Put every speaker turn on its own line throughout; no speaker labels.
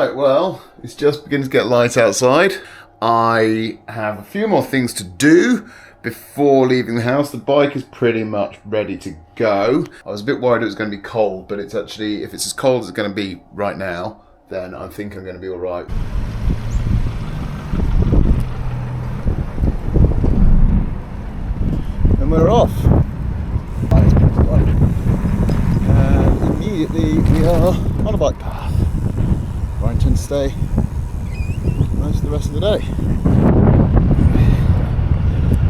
Right, well, it's just beginning to get light outside. I have a few more things to do before leaving the house. The bike is pretty much ready to go. I was a bit worried it was going to be cold, but it's actually, if it's as cold as it's going to be right now, then I think I'm going to be all right. And we're off. And immediately we are on a bike path. I intend to stay most of the rest of the day.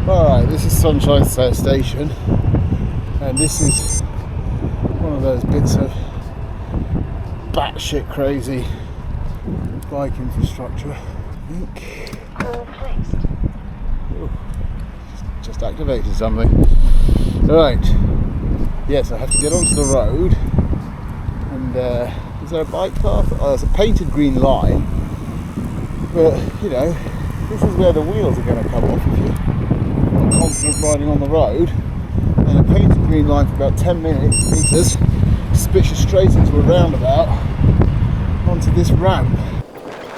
Alright, this is Sunshine Station, and this is one of those bits of batshit crazy bike infrastructure. I think just activated something. Right, yes, I have to get onto the road, and is there a bike path? Oh, there's a painted green line, but you know, this is where the wheels are going to come off if you're not confident riding on the road. And a painted green line for about 10 meters spits you straight into a roundabout onto this ramp.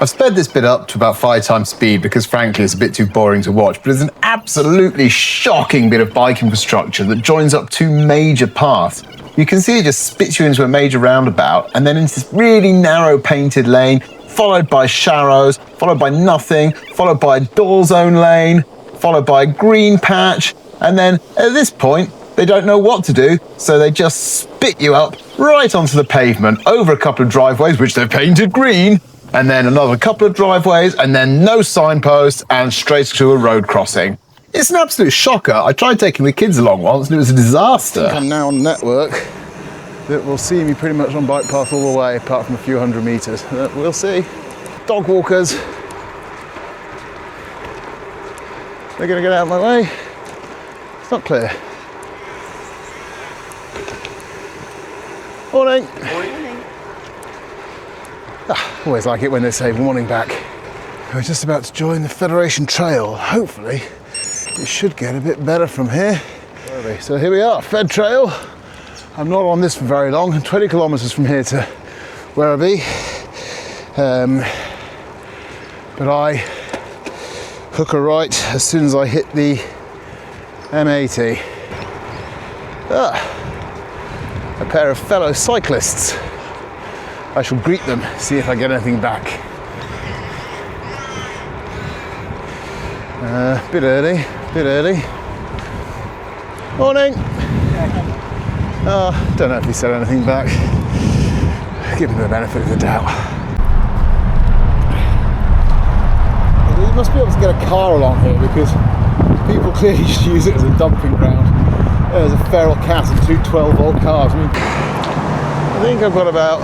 I've sped this bit up to about 5 times speed because frankly it's a bit too boring to watch, but it's an absolutely shocking bit of bike infrastructure that joins up 2 major paths. You can see it just spits you into a major roundabout and then into this really narrow painted lane, followed by sharrows, followed by nothing, followed by a dual zone lane, followed by a green patch, and then at this point they don't know what to do, so they just spit you up right onto the pavement, over a couple of driveways which they've painted green, and then another couple of driveways, and then no signposts, and straight to a road crossing. It's an absolute shocker. I tried taking the kids along once and it was a disaster.
I think I'm now on a network that will see me pretty much on bike path all the way, apart from a few hundred meters. We'll see. Dog walkers. They're going to get out of my way. It's not clear. Morning.
Morning.
Always like it when they say morning back. We're just about to join the Federation Trail. Hopefully it should get a bit better from here. So here we are, Fed Trail. I'm not on this for very long, 20 kilometers from here to Warby. But I hook a right as soon as I hit the M80. A pair of fellow cyclists. I shall greet them, see if I get anything back. Bit early. Morning. Don't know if he said anything back. Give him the benefit of the doubt. You must be able to get a car along here because people clearly just use it as a dumping ground. There's a feral cat and 2 12-volt cars. I think I've got about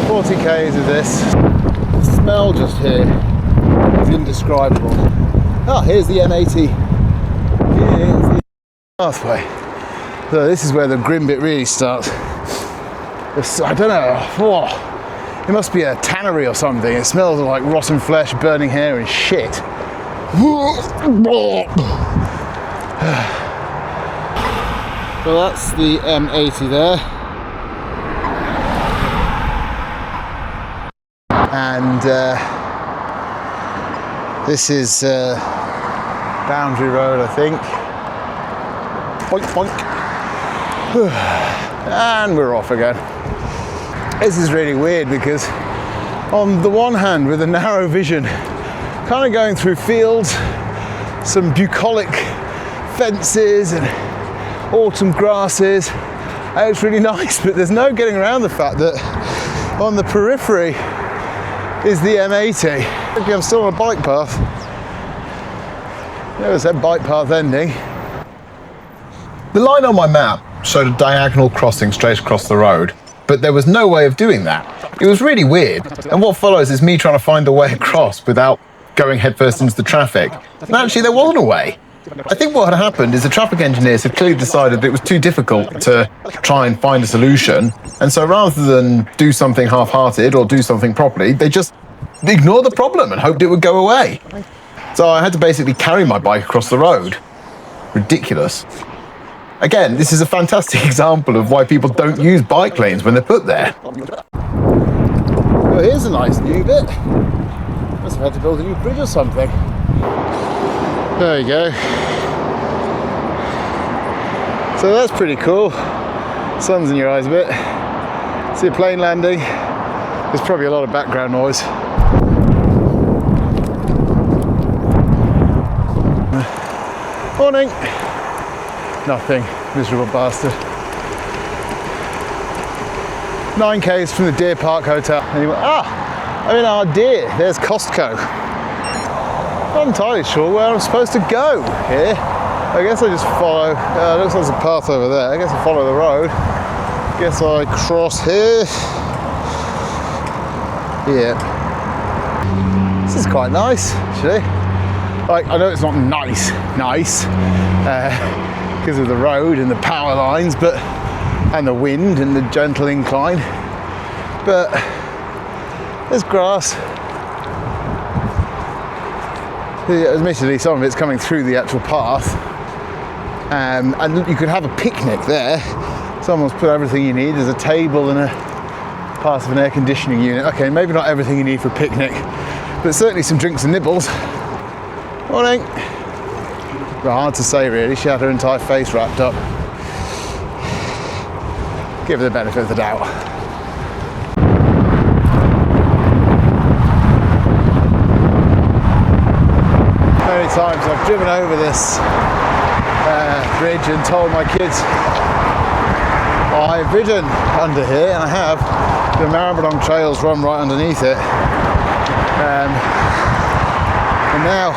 40 k's of this. The smell just here is indescribable. Here's the M80. Here's the pathway. So this is where the grim bit really starts. I don't know. It must be a tannery or something. It smells like rotten flesh, burning hair and shit. Well, that's the M80 there. And this is Boundary Road, I think. Boink, boink. And we're off again. This is really weird because on the one hand, with a narrow vision, kind of going through fields, some bucolic fences and autumn grasses, it's really nice, but there's no getting around the fact that on the periphery is the M80. I'm still on a bike path. Never said bike path ending.
The line on my map showed a diagonal crossing straight across the road, but there was no way of doing that. It was really weird, and what follows is me trying to find a way across without going headfirst into the traffic. And actually there wasn't a way. I think what had happened is the traffic engineers had clearly decided that it was too difficult to try and find a solution, and so rather than do something half-hearted or do something properly, they just ignored the problem and hoped it would go away. So I had to basically carry my bike across the road. Ridiculous. Again, this is a fantastic example of why people don't use bike lanes when they're put there.
Well, here's a nice new bit. Must have had to build a new bridge or something. There you go. So that's pretty cool. Sun's in your eyes a bit. See a plane landing. There's probably a lot of background noise. Morning. Nothing. Miserable bastard. 9 k's from the Deer Park Hotel. Anyway, I'm in our Deer. There's Costco. Not entirely sure where I'm supposed to go here. I guess I just follow. Looks like there's a path over there. I guess I follow the road. Guess I cross here. Yeah. This is quite nice, actually. Like, I know it's not nice, because of the road and the power lines, and the wind and the gentle incline. But there's grass. Admittedly, some of it's coming through the actual path. And you could have a picnic there. Someone's put everything you need. There's a table and a part of an air conditioning unit. Okay, maybe not everything you need for a picnic, but certainly some drinks and nibbles. Morning. Well, hard to say really. She had her entire face wrapped up. Give her the benefit of the doubt. Many times I've driven over this bridge and told my kids, I've ridden under here, and I have. The Maribyrnong trails run right underneath it. And now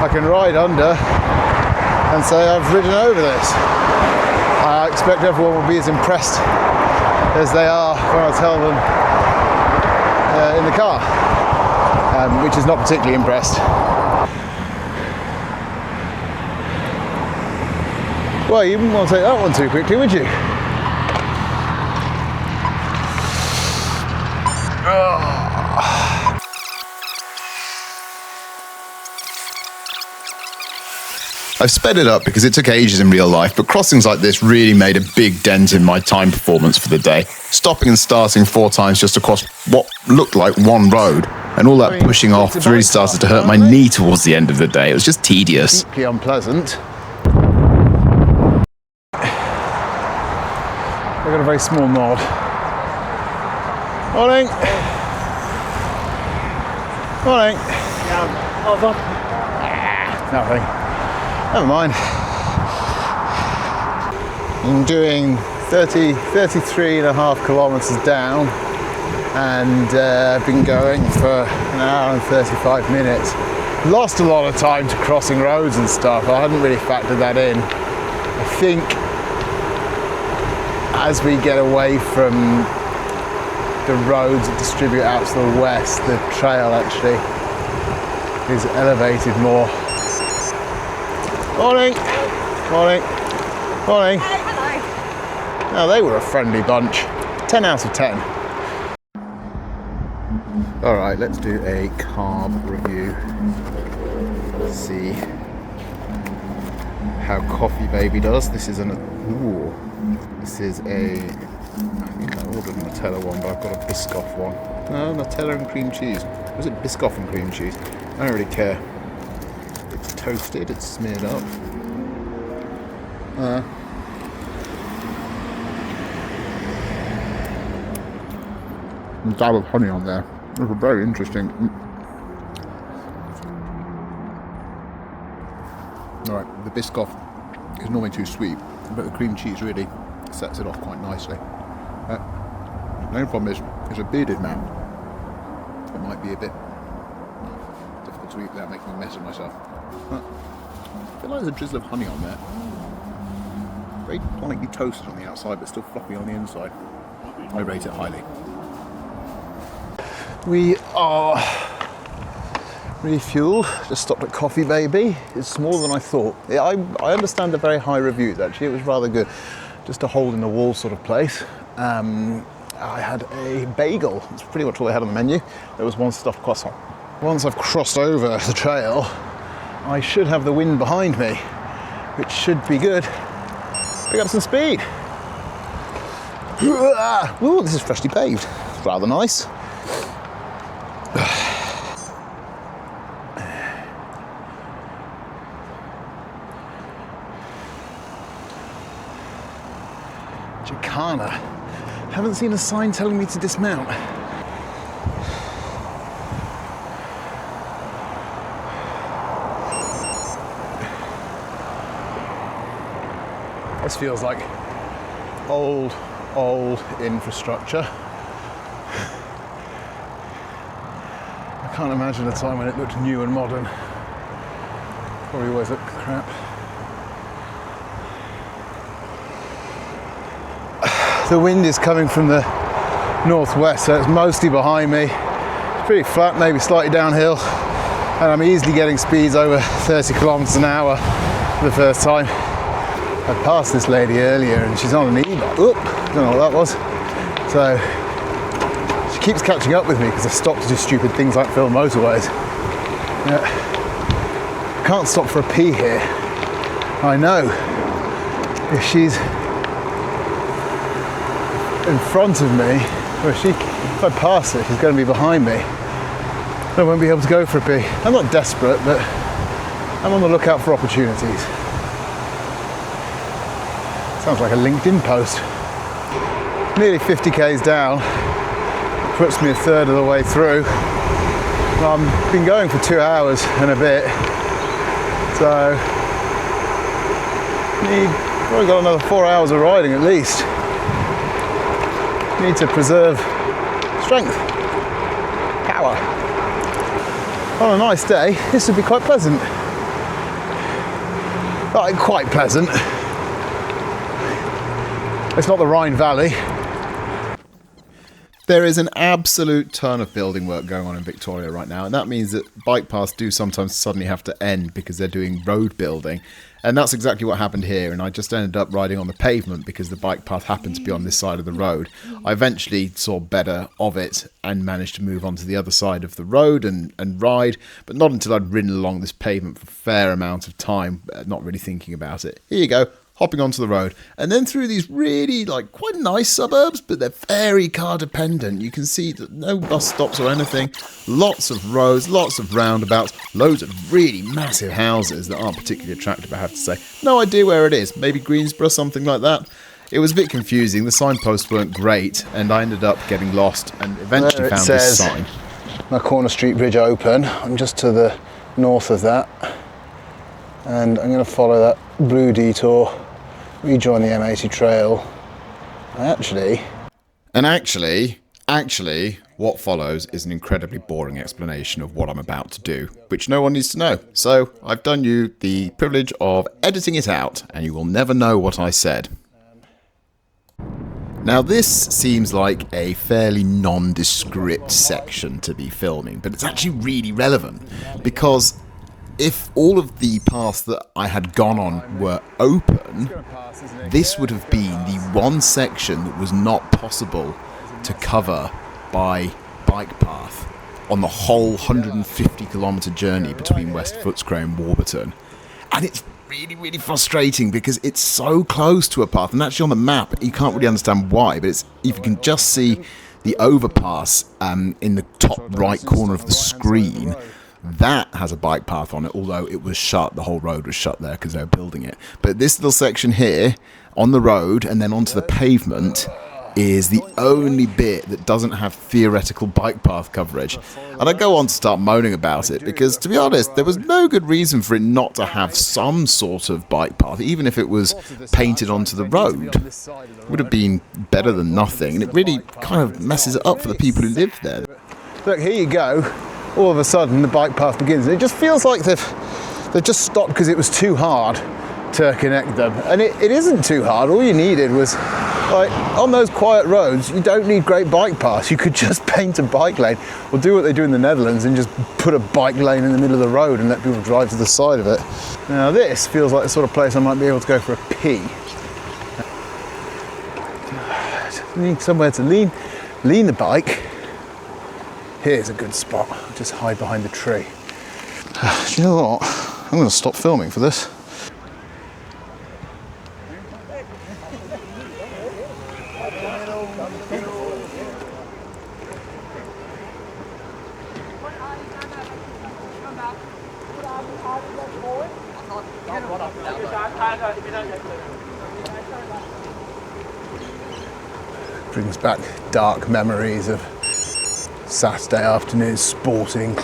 I can ride under and say I've ridden over this. I expect everyone will be as impressed as they are when I tell them in the car, which is not particularly impressed. Well, you wouldn't want to take that one too quickly, would you?
I've sped it up because it took ages in real life, but crossings like this really made a big dent in my time performance for the day. Stopping and starting 4 times just across what looked like one road, and all that pushing off really started to hurt my knee towards the end of the day. It was just tedious.
Deeply unpleasant. I've got a very small nod. Morning. Morning. Nothing. Never mind. I'm doing 33.5 kilometres down, and I've been going for an hour and 35 minutes. Lost a lot of time to crossing roads and stuff. I hadn't really factored that in. I think as we get away from the roads that distribute out to the west, the trail actually is elevated more. Morning. Morning. Morning.
Hello.
Now they were a friendly bunch. 10 out of 10. Alright, let's do a carb review. Let's see how Coffee Baby does. This is I think I ordered a Nutella one, but I've got a Biscoff one. No, Nutella and cream cheese. Was it Biscoff and cream cheese? I don't really care. It's toasted, it's smeared up. A dab of honey on there. It's very interesting. Alright, the Biscoff is normally too sweet, but the cream cheese really sets it off quite nicely. The only problem is, it's a bearded man. It might be a bit difficult to eat without making a mess of myself. I feel like there's a drizzle of honey on there. Very lightly toasted on the outside, but still fluffy on the inside. I rate it highly. We are refueled. Just stopped at Coffee Baby. It's smaller than I thought. I understand the very high reviews. Actually, it was rather good. Just a hole in the wall sort of place. I had a bagel. That's pretty much all they had on the menu. There was one stuffed croissant. Once I've crossed over the trail, I should have the wind behind me, which should be good. Pick up some speed. Ooh, this is freshly paved. Rather nice. Havana. Haven't seen a sign telling me to dismount. This feels like old infrastructure. I can't imagine a time when it looked new and modern. Probably always looked crap. The wind is coming from the northwest, so it's mostly behind me. It's pretty flat, maybe slightly downhill, and I'm easily getting speeds over 30 kilometers an hour for the first time. I passed this lady earlier and she's on an e-bike. Oop, don't know what that was. So she keeps catching up with me because I stopped to do stupid things like fill motorways. Yeah. I can't stop for a pee here. I know if she's in front of me, or if I pass her, she's going to be behind me. I won't be able to go for a pee. I'm not desperate, but I'm on the lookout for opportunities. Sounds like a LinkedIn post. Nearly 50 k's down, puts me a third of the way through. I've been going for 2 hours and a bit, so probably got another 4 hours of riding at least. Need to preserve strength, power. On a nice day, this would be quite pleasant. Like, quite pleasant. It's not the Rhine Valley.
There is an absolute ton of building work going on in Victoria right now, and that means that bike paths do sometimes suddenly have to end because they're doing road building. And that's exactly what happened here, and I just ended up riding on the pavement because the bike path happened to be on this side of the road. I eventually saw better of it and managed to move on to the other side of the road and ride, but not until I'd ridden along this pavement for a fair amount of time, not really thinking about it. Here you go. Hopping onto the road, and then through these really quite nice suburbs, but they're very car dependent. You can see that no bus stops or anything, lots of roads, lots of roundabouts, loads of really massive houses that aren't particularly attractive, I have to say. No idea where it is, maybe Greensboro, something like that. It was a bit confusing, the signposts weren't great, and I ended up getting lost and eventually found this sign.
My Corner Street Bridge open. I'm just to the north of that, and I'm going to follow that blue detour, rejoin the M80 trail. Actually, what follows is an incredibly boring explanation of what I'm about to do, which no one needs to know. So I've done you the privilege of editing it out, and you will never know what I said. Now this seems like a fairly nondescript section to be filming, but it's actually really relevant, because if all of the paths that I had gone on were open, this would have been the one section that was not possible to cover by bike path on the whole 150 kilometre journey between West Footscray and Warburton. And it's really, really frustrating because it's so close to a path, and actually on the map you can't really understand why, but if you can just see the overpass in the top right corner of the screen, that has a bike path on it, although it was shut. The whole road was shut there because they were building it. But this little section here on the road and then onto the pavement is the only bit that doesn't have theoretical bike path coverage. And I go on to start moaning about it because, to be honest, there was no good reason for it not to have some sort of bike path, even if it was painted onto the road. It would have been better than nothing, and it really kind of messes it up for the people who live there. Look, here you go. All of a sudden the bike path begins, and it just feels like they've just stopped because it was too hard to connect them. And it isn't too hard. All you needed was, on those quiet roads, you don't need great bike paths. You could just paint a bike lane, or do what they do in the Netherlands and just put a bike lane in the middle of the road and let people drive to the side of it. Now this feels like the sort of place I might be able to go for a pee. Just need somewhere to lean the bike. Here's a good spot. I'll just hide behind the tree. Do you know what? I'm going to stop filming for this. brings back dark memories of Saturday afternoon sporting.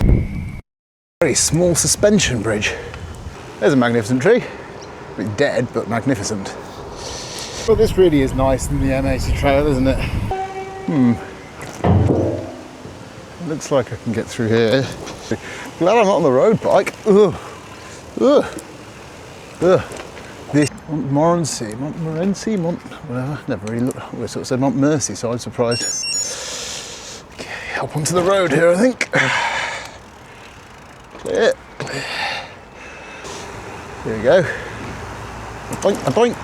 Very small suspension bridge. There's a magnificent tree. A bit dead, but magnificent. Well, this really is nice than the M80 trail, isn't it? Looks like I can get through here. Glad I'm not on the road bike. Ugh. Ugh. Ugh. This Montmorency, whatever. Never really looked. We sort of said Montmercy, so I'm surprised. Okay, up onto the road here, I think. Clear. Here we go. Boink, a boink.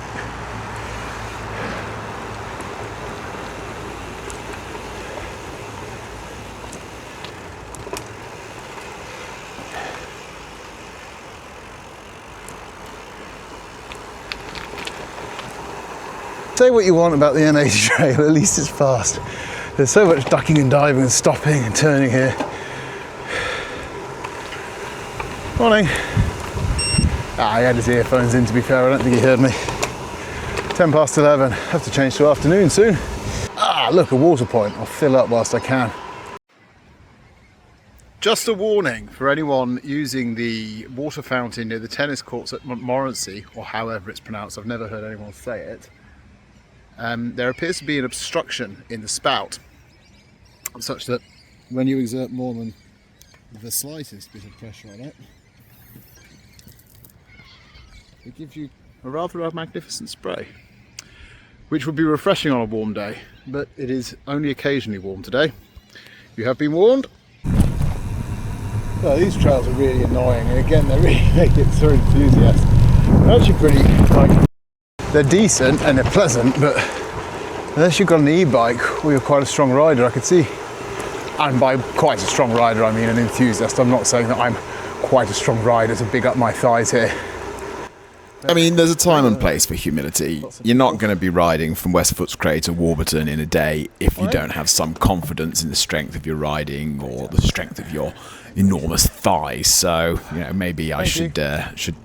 Say what you want about the M80 trail, at least it's fast. There's so much ducking and diving and stopping and turning here. Morning. I had his earphones in, to be fair, I don't think he heard me. 10 past 11, have to change to afternoon soon. Look, a water point. I'll fill up whilst I can. Just a warning for anyone using the water fountain near the tennis courts at Montmorency, or however it's pronounced, I've never heard anyone say it. There appears to be an obstruction in the spout, such that when you exert more than the slightest bit of pressure on it, it gives you a rather magnificent spray, which would be refreshing on a warm day, but it is only occasionally warm today. You have been warned. Well, these trails are really annoying, and again, they really make it so enthusiasts. They're actually pretty, they're decent and they're pleasant, but unless you've got an e-bike or you're quite a strong rider, I could see, and by quite a strong rider I mean an enthusiast. I'm not saying that I'm quite a strong rider to big up my thighs here.
I mean, there's a time and place for humility. You're not going to be riding from West Footscray to Warburton in a day if you don't have some confidence in the strength of your riding or the strength of your enormous thighs. So, you know, maybe I should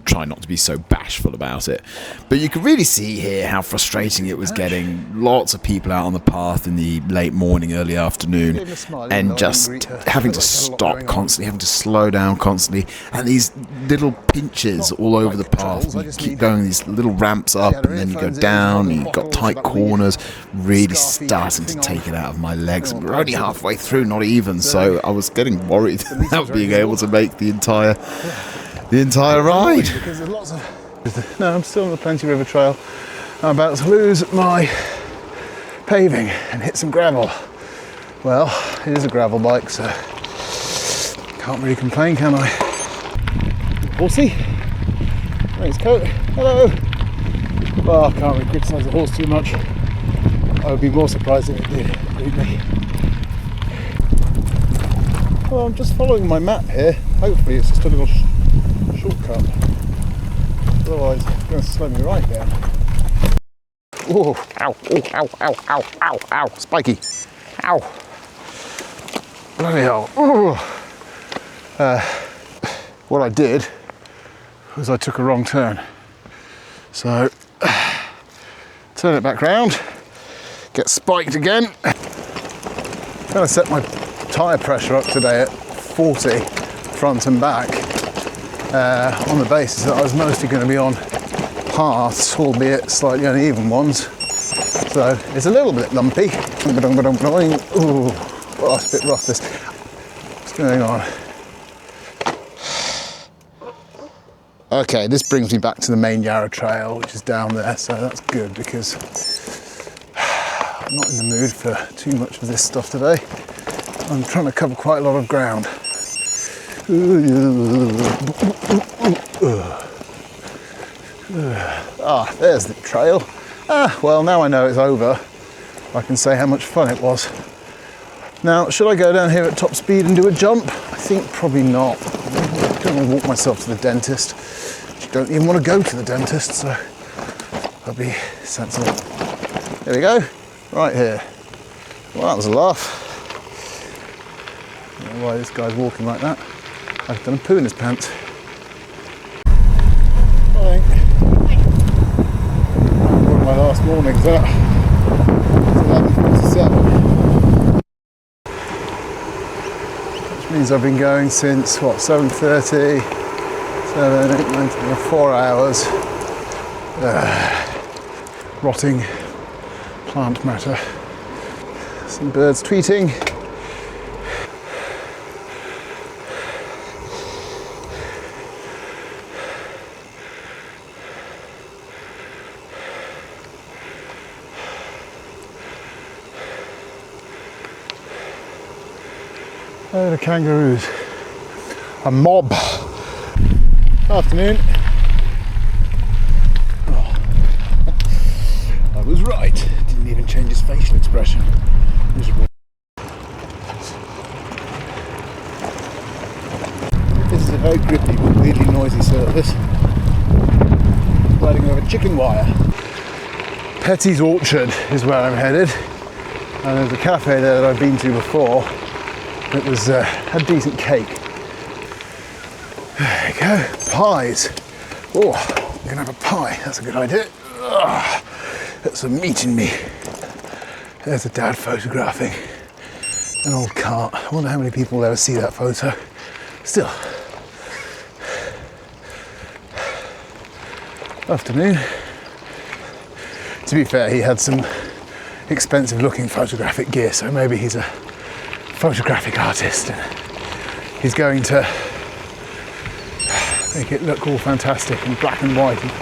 try not to be so bashful about it. But you can really see here how frustrating it was getting lots of people out on the path in the late morning, early afternoon, and just having to stop constantly, having to slow down constantly, and these little pinches all over the path. You keep going these little ramps up, and then you go down, and you've got tight corners, really starting to take it out of my legs. We're only halfway through, not even, so I was getting worried about being able to make the entire ride.
No, I'm still on the Plenty River Trail. I'm about to lose my paving and hit some gravel. Well, it is a gravel bike, so can't really complain, can I? Horsey, thanks, coat. Hello. Well, I can't really criticise the horse too much. I would be more surprised if it did, believe me. Well, I'm just following my map here. Hopefully it's just a little shortcut. Otherwise it's going to slow me right down. Oh, ow, oh, ow, ow, ow, ow, ow, spiky. Ow. Bloody hell. What I did was I took a wrong turn. So, turn it back round, get spiked again. I'm going to set my tyre pressure up today at 40 front and back on the basis that I was mostly going to be on paths, albeit slightly uneven ones. So it's a little bit lumpy. Ooh, oh, it's a bit rough this. What's going on? Okay, this brings me back to the main Yarra Trail, which is down there, so that's good because I'm not in the mood for too much of this stuff today. I'm trying to cover quite a lot of ground. There's the trail. Well, now I know it's over, I can say how much fun it was. Now, should I go down here at top speed and do a jump? I think probably not. I don't want to walk myself to the dentist. I don't even want to go to the dentist, so I'll be sensible. There we go, right here. Well, that was a laugh. I don't know why this guy's walking like that. I've done a poo in his pants. Morning. One of my last mornings up. It's Means I've been going since, what, 7:30, 7, 8, 9, 10, 4 hours. Rotting plant matter. Some birds tweeting. Oh, the kangaroos. A mob. Afternoon. Oh. I was right. Didn't even change his facial expression. Miserable. This is a very grippy but weirdly noisy surface. Riding over chicken wire. Petty's Orchard is where I'm headed. And there's a cafe there that I've been to before. It was had decent cake. There you go, pies. Oh, I'm gonna have a pie. That's a good idea. Ugh, that's some meat in me. There's a dad photographing an old cart. I wonder how many people will ever see that photo. Still, afternoon. To be fair, he had some expensive-looking photographic gear, so maybe he's a photographic artist and he's going to make it look all fantastic in black and white and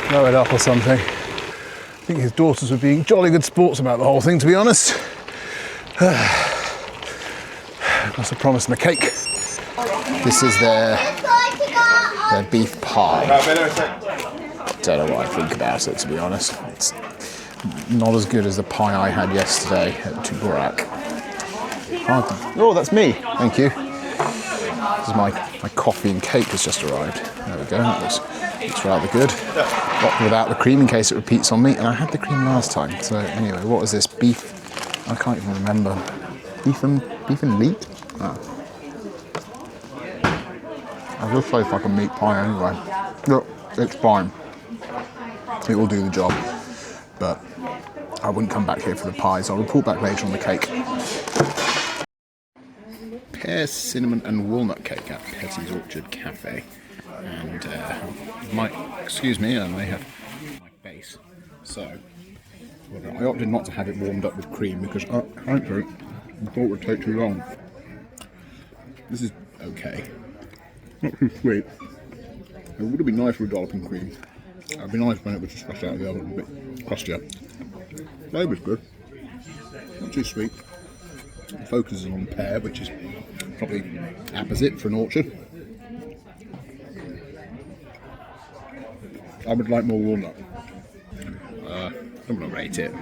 blow it up or something. I think his daughters were being jolly good sports about the whole thing, to be honest. Must have promised them a cake. This is their beef pie. Don't know what I think about it, to be honest. It's not as good as the pie I had yesterday at Tuburak. Oh, that's me. Thank you. This is my coffee and cake has just arrived. There we go. That looks rather good. Not without the cream in case it repeats on me. And I had the cream last time. So anyway, what is this? Beef? I can't even remember. Beef and meat? Oh. I just taste like a meat pie anyway. Look, it's fine. It will do the job. But I wouldn't come back here for the pies. I'll report back later on the cake. Pear, cinnamon and walnut cake at Petty's Orchard Cafe. And excuse me, I may have my face. So, I opted not to have it warmed up with cream because frankly, I thought it would take too long. This is okay. Not too sweet. It would have been nice with a dollop of cream. It would be nice when it was just fresh out of the oven, a bit crustier. Flavour's good. Not too sweet. It focuses on pear, which is probably apposite for an orchard. I would like more walnut. I'm going to rate it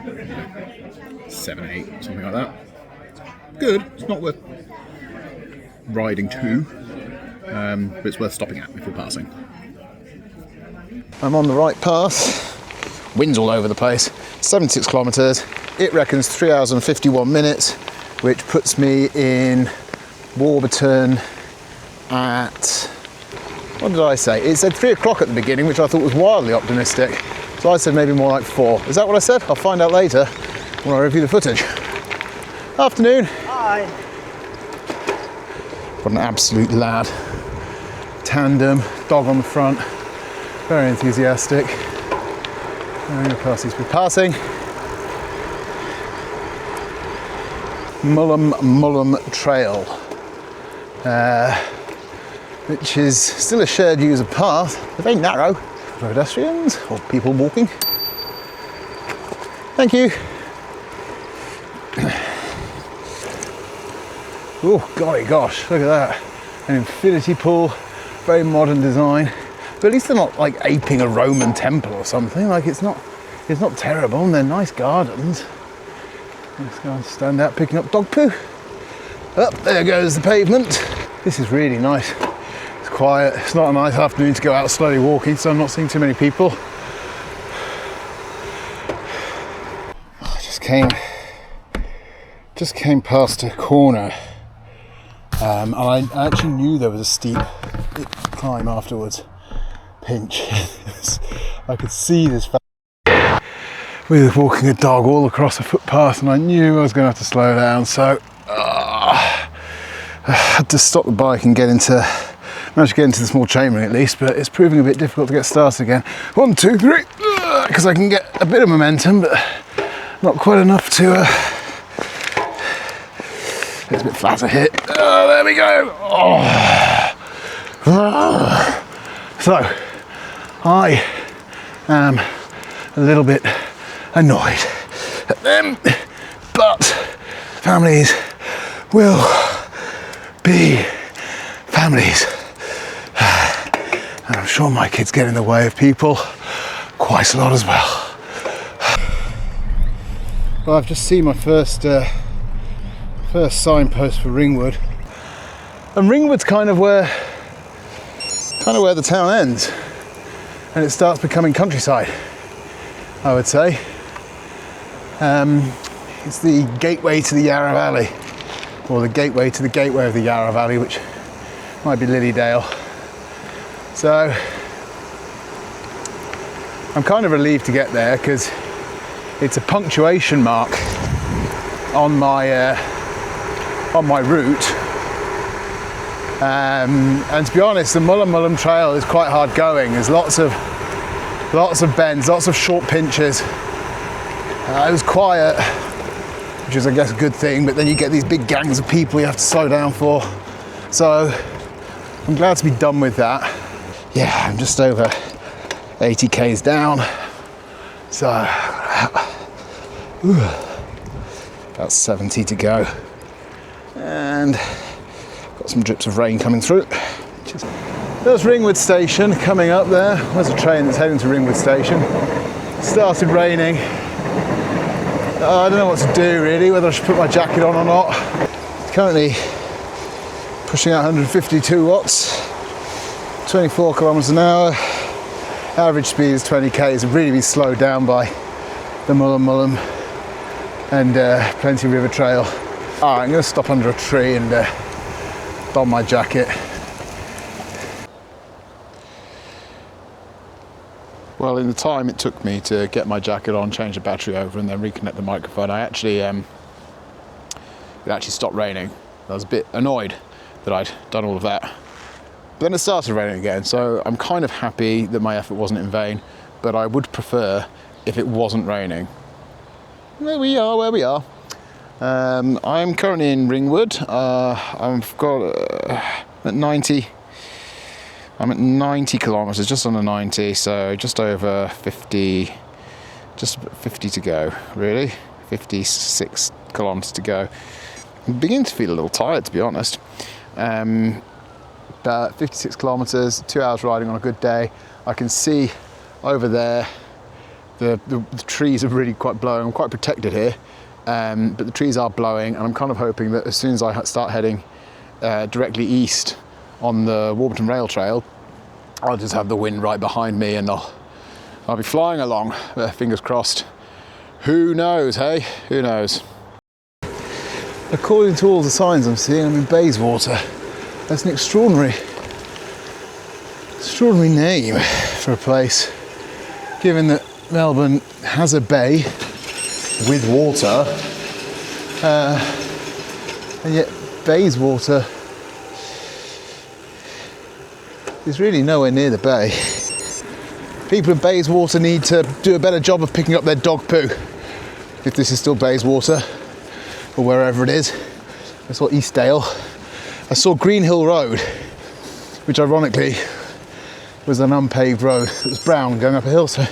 7, 8, something like that. Good. It's not worth riding to, but it's worth stopping at if you're passing. I'm on the right path. Wind's all over the place. 76 kilometres. It reckons 3 hours and 51 minutes, which puts me in Warburton at, what did I say? It said 3 o'clock at the beginning, which I thought was wildly optimistic. So I said maybe more like 4. Is that what I said? I'll find out later when I review the footage. Afternoon.
Hi.
What an absolute lad. Tandem, dog on the front. Very enthusiastic. Going across these people passing. Mullum Trail, which is still a shared user path, but very narrow for pedestrians or people walking. Thank you. Oh, golly gosh, look at that. An infinity pool, very modern design. But at least they're not like aping a Roman temple or something. Like it's not terrible, and they're nice gardens. Let's go and stand out picking up dog poo. Up there goes the pavement. This is really nice. It's quiet. It's not a nice afternoon to go out slowly walking, so I'm not seeing too many people. I just came past a corner, and I actually knew there was a steep climb afterwards. Pinch. I could see this. We were walking a dog all across a footpath, and I knew I was going to have to slow down. So I had to stop the bike and manage to get into the small chain ring at least, but it's proving a bit difficult to get started again. 1, 2, 3, because I can get a bit of momentum, but not quite enough to. It's a bit flatter here. Oh, there we go. Oh. So, I am a little bit annoyed at them, but families will be families. And I'm sure my kids get in the way of people quite a lot as well. Well, I've just seen my first signpost for Ringwood, and Ringwood's kind of where the town ends, and it starts becoming countryside, I would say. It's the gateway to the Yarra Valley, or the gateway to the gateway of the Yarra Valley, which might be Lilydale. So I'm kind of relieved to get there because it's a punctuation mark on my route. And to be honest, the Mullum Trail is quite hard going. There's lots of bends, lots of short pinches. It was quiet, which is, I guess, a good thing, but then you get these big gangs of people you have to slow down for. So I'm glad to be done with that. Yeah, I'm just over 80 k's down. So about 70 to go. And got some drips of rain coming through. There's Ringwood Station coming up there. There's a train that's heading to Ringwood Station. Started raining. I don't know what to do really, whether I should put my jacket on or not. Currently pushing out 152 watts, 24 kilometers an hour. Average speed is 20 k's. I've really been slowed down by the Mullum and Plenty River Trail. Alright, I'm going to stop under a tree and don my jacket. Well, in the time it took me to get my jacket on, change the battery over and then reconnect the microphone, it actually stopped raining. I was a bit annoyed that I'd done all of that. But then it started raining again, so I'm kind of happy that my effort wasn't in vain, but I would prefer if it wasn't raining. There we are, where we are. I'm currently in Ringwood. I've got at 90. I'm at 90 kilometres, just under 90, so just over 50, just 50 to go, really. 56 kilometres to go. I'm beginning to feel a little tired, to be honest. But 56 kilometres, 2 hours riding on a good day. I can see over there the trees are really quite blowing. I'm quite protected here, but the trees are blowing, and I'm kind of hoping that as soon as I start heading directly east on the Warburton Rail Trail, I'll just have the wind right behind me and I'll be flying along, fingers crossed. Who knows, hey? Who knows? According to all the signs I'm seeing, I'm in Bayswater. That's an extraordinary name for a place, given that Melbourne has a bay with water, and yet Bayswater is really nowhere near the bay. People in Bayswater need to do a better job of picking up their dog poo, if this is still Bayswater, or wherever it is. I saw Eastdale. I saw Greenhill Road, which ironically was an unpaved road. It was brown going up a hill, so I'm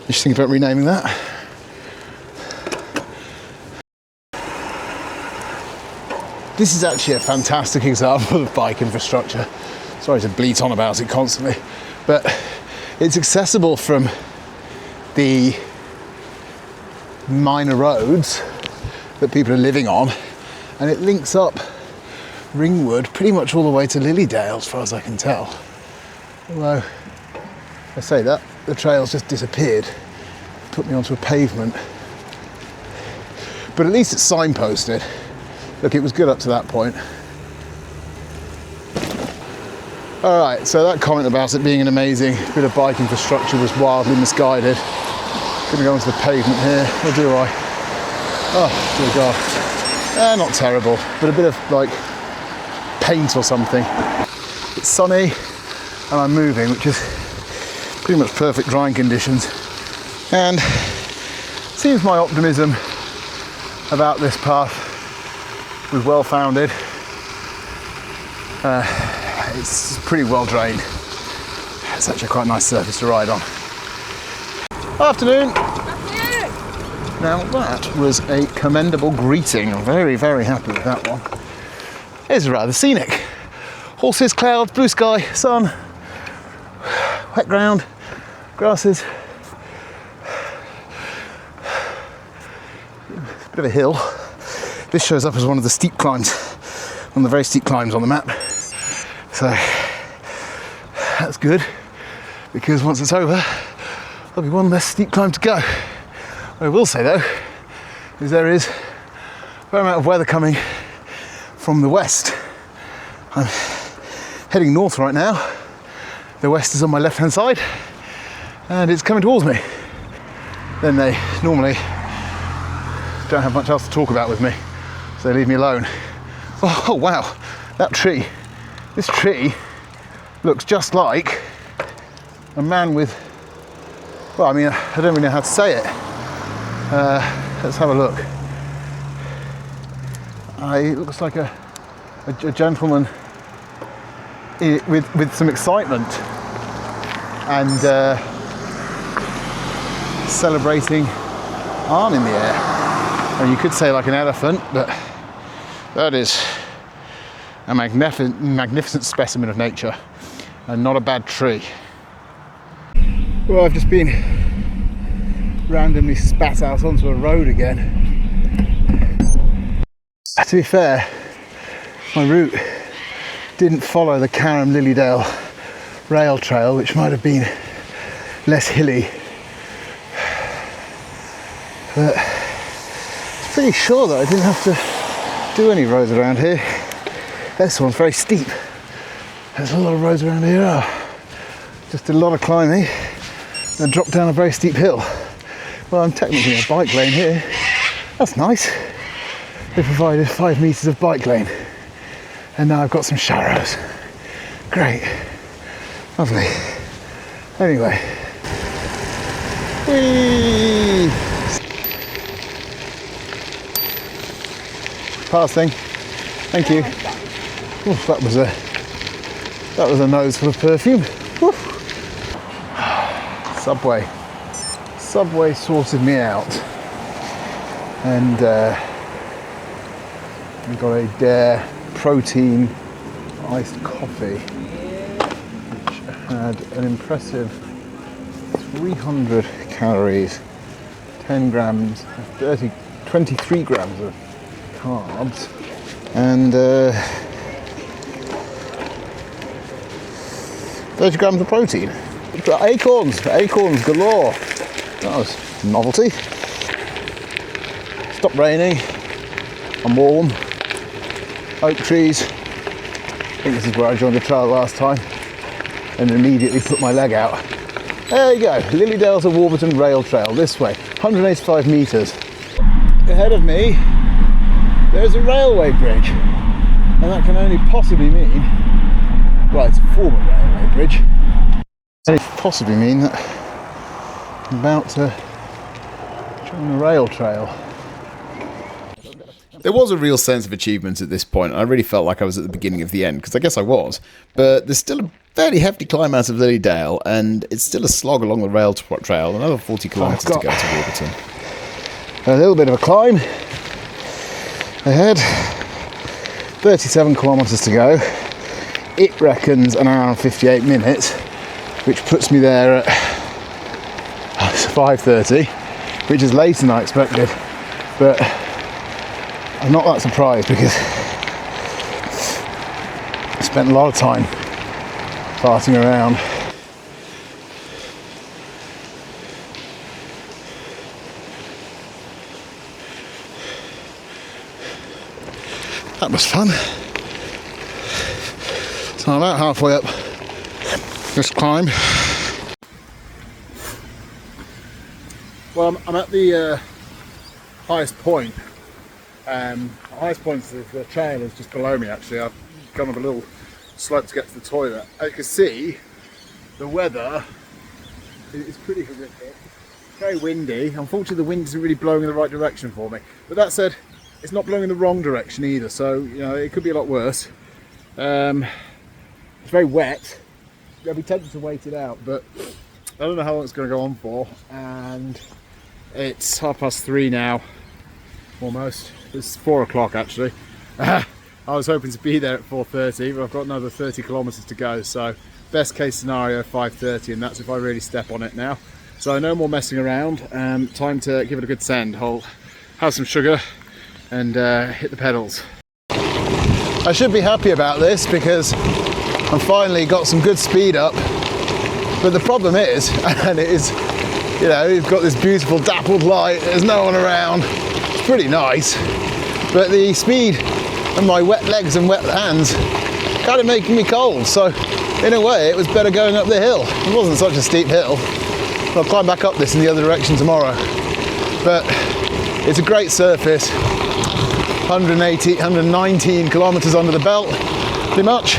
just thinking about renaming that. This is actually a fantastic example of bike infrastructure. Sorry to bleat on about it constantly, but it's accessible from the minor roads that people are living on, and it links up Ringwood pretty much all the way to Lilydale, as far as I can tell. Although, I say that, the trail's just disappeared, put me onto a pavement. But at least it's signposted. Look, it was good up to that point. Alright, so that comment about it being an amazing bit of bike infrastructure was wildly misguided. Gonna go onto the pavement here, or do I? Oh, dear God. Not terrible, but a bit of like paint or something. It's sunny and I'm moving, which is pretty much perfect drying conditions. And seems my optimism about this path was well founded. It's pretty well drained. It's actually quite a nice surface to ride on. Afternoon. Now that was a commendable greeting. I'm very, very happy with that one. It's rather scenic. Horses, clouds, blue sky, sun, wet ground, grasses. It's a bit of a hill. This shows up as one of the steep climbs, one of the very steep climbs on the map. So that's good, because once it's over, there'll be one less steep climb to go. What I will say though, is there is a fair amount of weather coming from the west. I'm heading north right now. The west is on my left-hand side, and it's coming towards me. Then they normally don't have much else to talk about with me, so they leave me alone. Oh wow, that tree. This tree looks just like a man with, well, I mean, I don't really know how to say it. Let's have a look. It looks like a gentleman with some excitement and celebrating arm in the air. And you could say like an elephant, but that is a magnificent specimen of nature and not a bad tree. Well, I've just been randomly spat out onto a road again. To be fair, my route didn't follow the Carham-Lilydale rail trail, which might have been less hilly, but I'm pretty sure that I didn't have to do any roads around here. This one's very steep. There's a lot of roads around here. Just did a lot of climbing and dropped down a very steep hill. Well, I'm technically in a bike lane here. That's nice. They provided 5 metres of bike lane. And now I've got some shallows. Great. Lovely. Anyway. Whee! Passing. Thank you. Oof, that was a nose full of perfume. Oof. Subway sorted me out, and we got a Dare protein iced coffee, which had an impressive 300 calories, 10 grams, 23 grams of carbs, and 30 grams of protein. Acorns galore. That was a novelty. Stopped raining. I'm warm. Oak trees. I think this is where I joined the trail last time, and immediately put my leg out. There you go, Lilydale to Warburton Rail Trail, this way, 185 metres. Ahead of me, there's a railway bridge, and that can only possibly mean, well, it's a former railway bridge, and it possibly mean that I'm about to join the rail trail.
There was a real sense of achievement at this point. I really felt like I was at the beginning of the end, because I guess I was. But there's still a fairly hefty climb out of Lilydale, and it's still a slog along the rail trail. Another 40 kilometres to go to Warburton.
A little bit of a climb ahead. 37 kilometres to go. It reckons an hour and 58 minutes, which puts me there at 5:30, which is later than I expected. But I'm not that surprised, because I spent a lot of time farting around. That was fun. So I'm about halfway up this climb. Well, I'm at the highest point. The highest point of the trail is just below me, actually. I've gone up a little slope to get to the toilet. As you can see, the weather is pretty horrific. Very windy. Unfortunately, the wind isn't really blowing in the right direction for me. But that said, it's not blowing in the wrong direction either, so you know it could be a lot worse. It's very wet. I'd be tempted to wait it out, but I don't know how long it's going to go on for. And it's 3:30 now, almost. It's 4 o'clock actually. I was hoping to be there at 4:30, but I've got another 30 kilometers to go. So best case scenario 5:30, and that's if I really step on it now. So no more messing around. Time to give it a good send. I'll have some sugar and hit the pedals. I should be happy about this because I've finally got some good speed up. But the problem is, and it is, you know, you've got this beautiful dappled light, there's no one around. It's pretty nice. But the speed and my wet legs and wet hands kind of making me cold. So in a way, it was better going up the hill. It wasn't such a steep hill. I'll climb back up this in the other direction tomorrow. But it's a great surface. 119 kilometers under the belt, pretty much.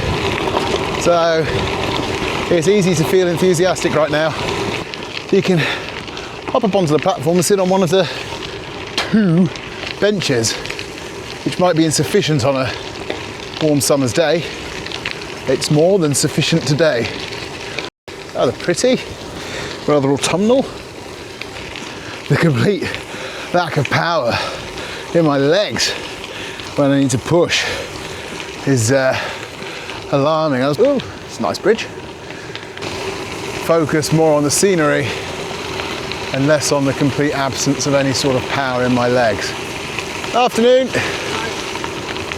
So it's easy to feel enthusiastic right now. You can hop up onto the platform and sit on one of the 2 benches, which might be insufficient on a warm summer's day. It's more than sufficient today. Oh, they're pretty. Rather autumnal. The complete lack of power in my legs when I need to push is alarming. Oh, it's a nice bridge. Focus more on the scenery and less on the complete absence of any sort of power in my legs. Afternoon.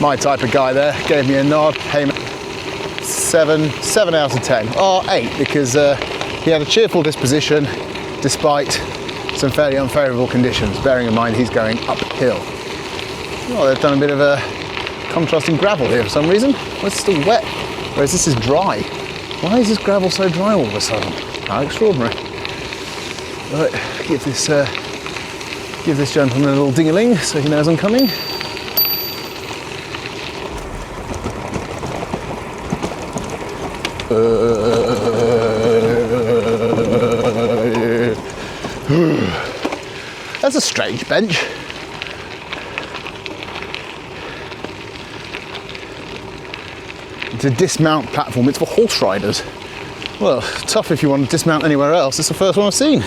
My type of guy there gave me a nod. Payment 7 out of 10, or 8 because he had a cheerful disposition despite some fairly unfavourable conditions, bearing in mind he's going uphill. Oh, they've done a bit of a contrasting gravel here for some reason. Well, it's still wet, whereas this is dry. Why is this gravel so dry all of a sudden? How extraordinary. Right, give this gentleman a little ding-a-ling so he knows I'm coming. That's a strange bench. It's a dismount platform, it's for horse riders. Well, tough if you want to dismount anywhere else. It's the first one I've seen.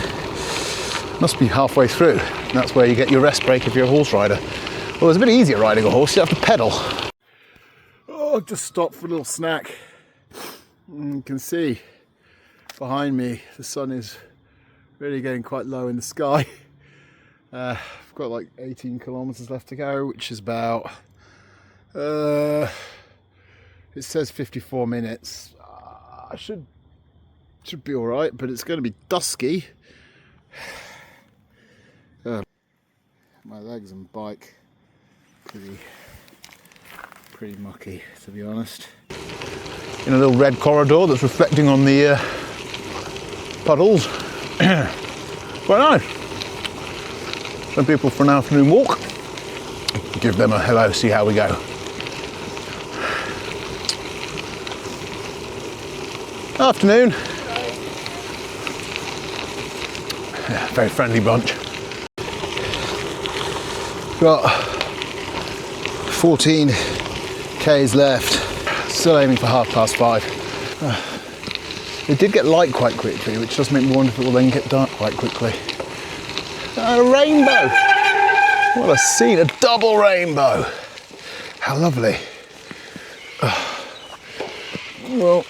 Must be halfway through. That's where you get your rest break if you're a horse rider. Well, it's a bit easier riding a horse, you have to pedal. Oh, I've just stopped for a little snack. You can see behind me the sun is really getting quite low in the sky. I've got like 18 kilometers left to go, which is about it says 54 minutes. I should be all right, but it's going to be dusky. My legs and bike pretty mucky, to be honest. In a little red corridor that's reflecting on the puddles. Quite nice. Some people for an afternoon walk. Give them a hello, see how we go. Afternoon. Yeah, very friendly bunch. Got 14 k's left. Still aiming for 5:30. It did get light quite quickly, which does make me wonder if it will then get dark quite quickly. And a rainbow! What a scene, a double rainbow! How lovely. Well,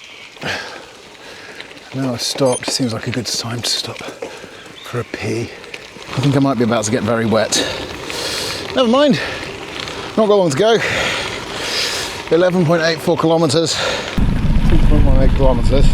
now I've stopped, seems like a good time to stop for a pee. I think I might be about to get very wet. Never mind, not got long to go. 11.84 kilometres, 2.18 kilometres.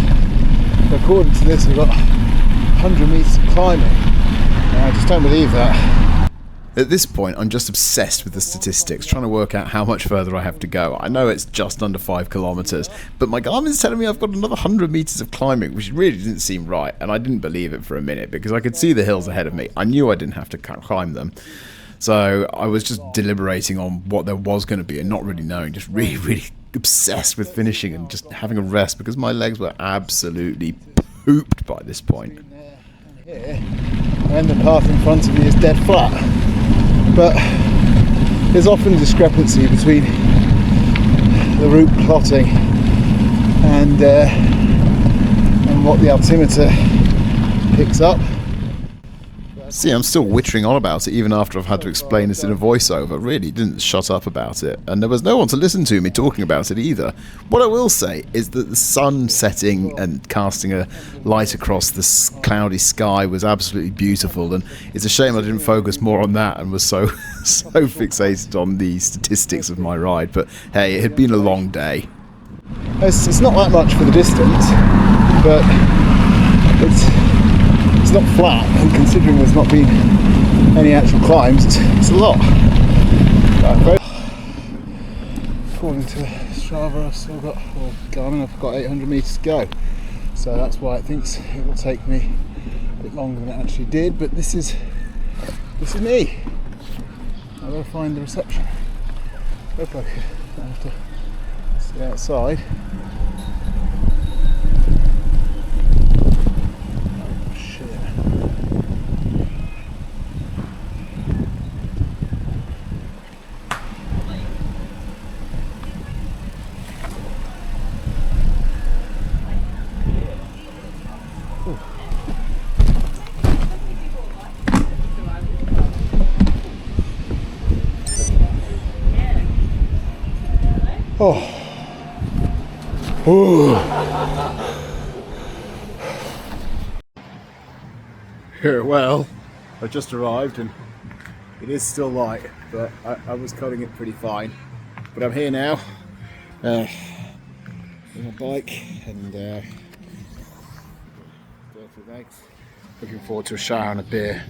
According to this, we've got 100 metres of climbing. I just don't believe that.
At this point, I'm just obsessed with the statistics, trying to work out how much further I have to go. I know it's just under 5 kilometres, but my Garmin's telling me I've got another 100 metres of climbing, which really didn't seem right, and I didn't believe it for a minute, because I could see the hills ahead of me. I knew I didn't have to climb them. So I was just deliberating on what there was going to be and not really knowing, just really, really obsessed with finishing and just having a rest because my legs were absolutely pooped by this point.
Here, and the path in front of me is dead flat, but there's often discrepancy between the route plotting and what the altimeter picks up.
See, I'm still wittering on about it even after I've had to explain this in a voiceover. Really didn't shut up about it, and there was no one to listen to me talking about it either. What I will say is that the sun setting and casting a light across the cloudy sky was absolutely beautiful, and it's a shame I didn't focus more on that and was so fixated on the statistics of my ride. But hey, it had been a long day.
It's not that much for the distance, but it's not flat, and considering there's not been any actual climbs, it's a lot. According to Strava, I've still got, or Garmin, I've got 800 metres to go, so that's why it thinks it will take me a bit longer than it actually did. But this is me. I'll go find the reception. Hope I have to stay outside. Well, I just arrived and it is still light, but I was cutting it pretty fine. But I'm here now with my bike and looking forward to a shower and a beer.